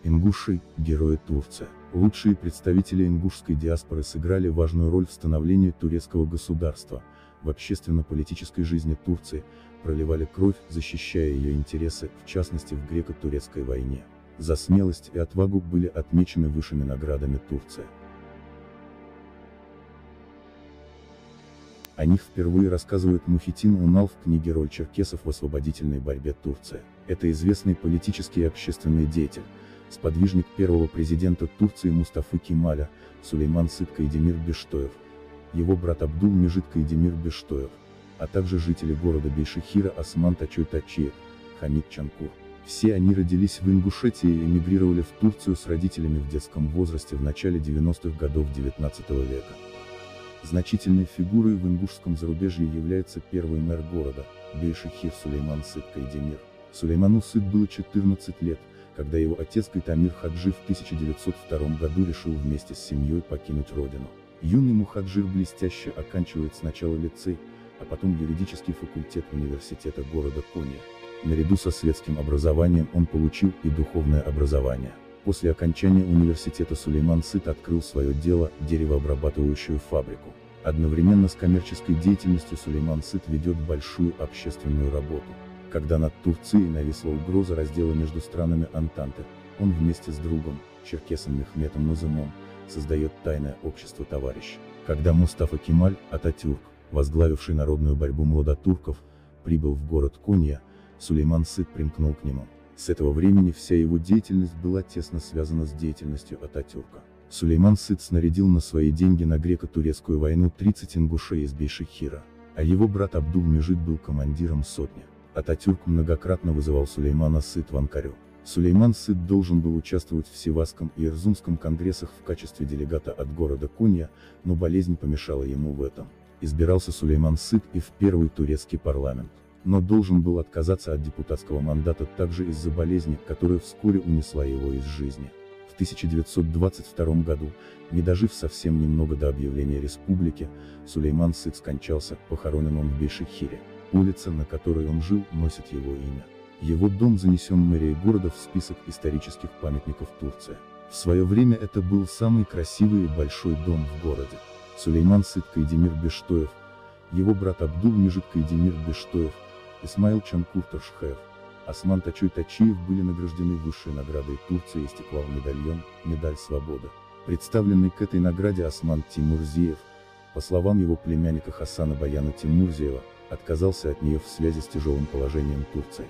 Ингуши – герои Турции. Лучшие представители ингушской диаспоры сыграли важную роль в становлении турецкого государства, в общественно-политической жизни Турции, проливали кровь, защищая ее интересы, в частности в греко-турецкой войне. За смелость и отвагу были отмечены высшими наградами Турции. О них впервые рассказывает Мухитдин Унал в книге «Роль черкесов в освободительной борьбе Турции». Это известный политический и общественный деятель, сподвижник первого президента Турции Мустафы Кемаля, Сулейман Сыт Кайдемир Бештоев, его брат Абдул Межид Кайдемир Бештоев, а также жители города Бейшихира Осман Тачой Тачиев, Хамид Чанкур. Все они родились в Ингушетии и эмигрировали в Турцию с родителями в детском возрасте в начале 90-х годов XIX века. Значительной фигурой в ингушском зарубежье является первый мэр города, Бейшихир Сулейман Сыт Кайдемир. Сулейману Сыт было 14 лет, когда его отец Кайтамир Хаджи в 1902 году решил вместе с семьей покинуть родину. Юный Мухаджир блестяще оканчивает сначала лицей, а потом юридический факультет университета города Кония. Наряду со светским образованием он получил и духовное образование. После окончания университета Сулейман Сыт открыл свое дело, деревообрабатывающую фабрику. Одновременно с коммерческой деятельностью Сулейман Сыт ведет большую общественную работу. Когда над Турцией нависла угроза раздела между странами Антанты, он вместе с другом, черкесом Мехметом Назымом, создает тайное общество товарищ. Когда Мустафа Кемаль Ататюрк, возглавивший народную борьбу младотурков, прибыл в город Конья, Сулейман Сыт примкнул к нему. С этого времени вся его деятельность была тесно связана с деятельностью Ататюрка. Сулейман Сыт снарядил на свои деньги на греко-турецкую войну 30 ингушей из Бейшихира, а его брат Абдул Межид был командиром сотни. Ататюрк многократно вызывал Сулеймана Сыт в Анкару. Сулейман Сыт должен был участвовать в Сивасском и Эрзумском конгрессах в качестве делегата от города Конья, но болезнь помешала ему в этом. Избирался Сулейман Сыт и в первый турецкий парламент, но должен был отказаться от депутатского мандата также из-за болезни, которая вскоре унесла его из жизни. В 1922 году, не дожив совсем немного до объявления республики, Сулейман Сыт скончался, похоронен он в Бейшихире. Улица, на которой он жил, носит его имя. Его дом занесен мэрией города в список исторических памятников Турции. В свое время это был самый красивый и большой дом в городе. Сулейман Сыт Кайдемир Бештоев, его брат Абдул Межид Кайдемир Бештоев, Исмаил Чанкур Ташхаев, Осман Тачой Тачиев были награждены высшей наградой Турции Истиклал медальон, медаль свободы. Представленный к этой награде Осман Тимурзиев, по словам его племянника Хасана Баяна Тимурзиева, отказался от нее в связи с тяжелым положением Турции.